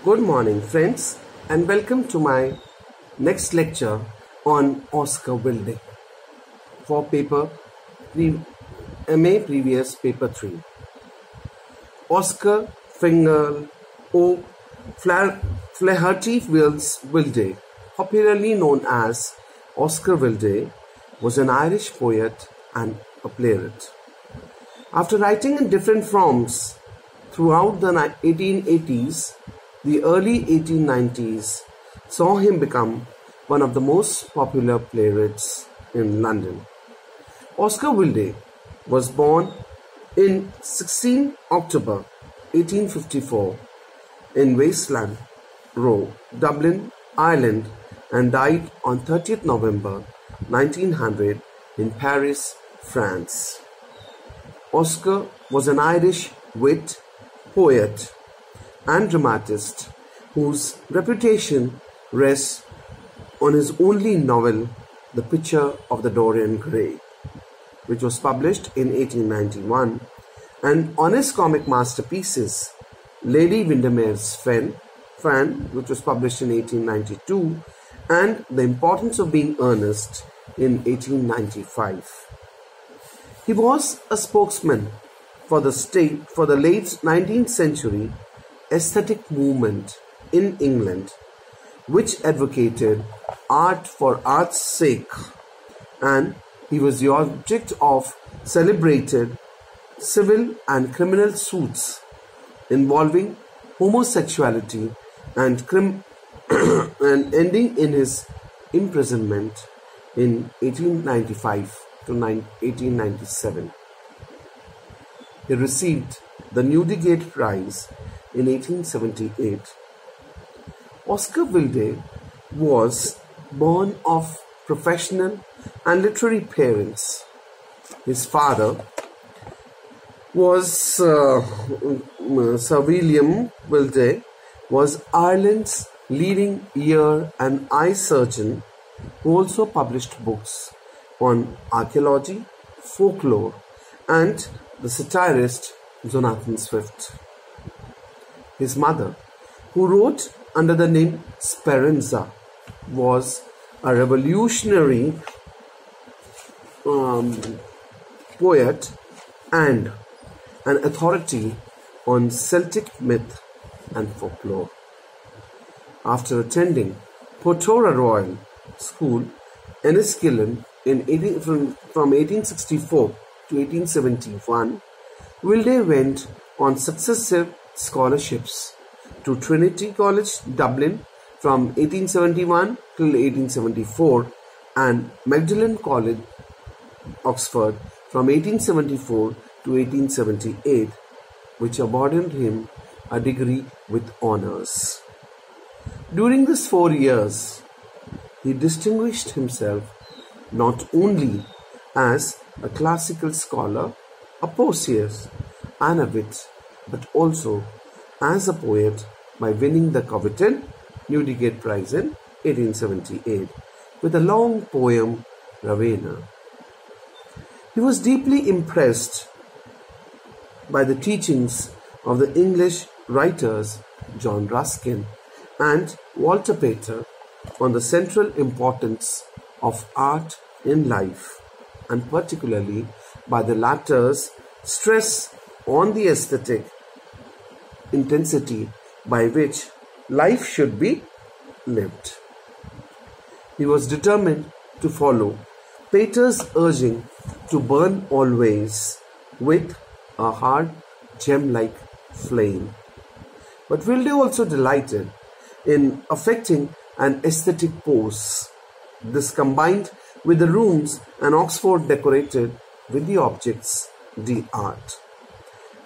Good morning, friends, and welcome to my next lecture on Oscar Wilde for MA Previous Paper 3. Oscar Fingal O. Flaherty Wilde, popularly known as Oscar Wilde, was an Irish poet and a playwright. After writing in different forms throughout the 1880s, the early 1890s saw him become one of the most popular playwrights in London. Oscar Wilde was born in 16 October 1854 in Wasteland Row, Dublin, Ireland, and died on 30th November 1900 in Paris, France. Oscar was an Irish wit, poet, and dramatist whose reputation rests on his only novel, The Picture of the Dorian Gray, which was published in 1891, and on his comic masterpieces, Lady Windermere's Fan, which was published in 1892, and The Importance of Being Earnest in 1895. He was a spokesman for the late 19th century aesthetic movement in England, which advocated art for art's sake, and he was the object of celebrated civil and criminal suits involving homosexuality and ending in his imprisonment in 1895 to 1897. He received the Newdigate Prize in 1878. Oscar Wilde was born of professional and literary parents. His father was Sir William Wilde, was Ireland's leading ear and eye surgeon who also published books on archaeology, folklore, and the satirist Jonathan Swift. His mother, who wrote under the name Speranza, was a revolutionary poet and an authority on Celtic myth and folklore. After attending Portora Royal School, Enniskillen from 1864 to 1871, Wilde went on successive scholarships to Trinity College, Dublin from 1871 till 1874 and Magdalen College, Oxford from 1874 to 1878, which awarded him a degree with honours. During these 4 years, he distinguished himself not only as a classical scholar, a poet, and a wit, but also as a poet by winning the coveted Newdigate Prize in 1878 with a long poem, Ravenna. He was deeply impressed by the teachings of the English writers John Ruskin and Walter Pater on the central importance of art in life, and particularly by the latter's stress on the aesthetic intensity by which life should be lived. He was determined to follow Pater's urging to burn always with a hard gem-like flame. But Wilde also delighted in affecting an aesthetic pose. This combined with the rooms and Oxford decorated with the objects d'art.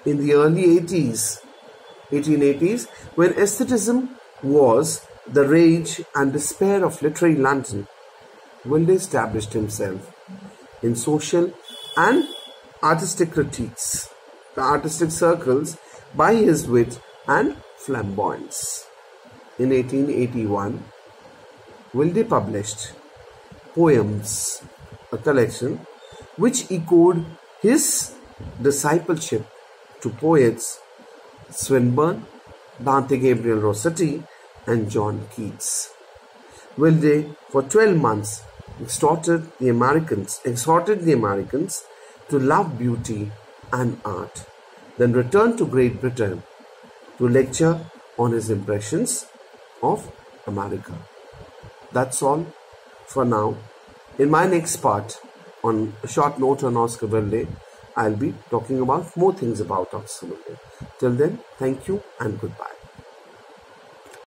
In the early 1880s, when aestheticism was the rage and despair of literary London, Wilde established himself in social and artistic circles by his wit and flamboyance. In 1881, Wilde published Poems, a collection which echoed his discipleship to poets Swinburne, Dante Gabriel Rossetti, and John Keats. Wilde, for 12 months, exhorted the Americans to love beauty and art, then returned to Great Britain to lecture on his impressions of America. That's all for now. In my next part, on a short note on Oscar Wilde, I'll be talking about more things about Oscar Wilde. Till then, thank you and goodbye.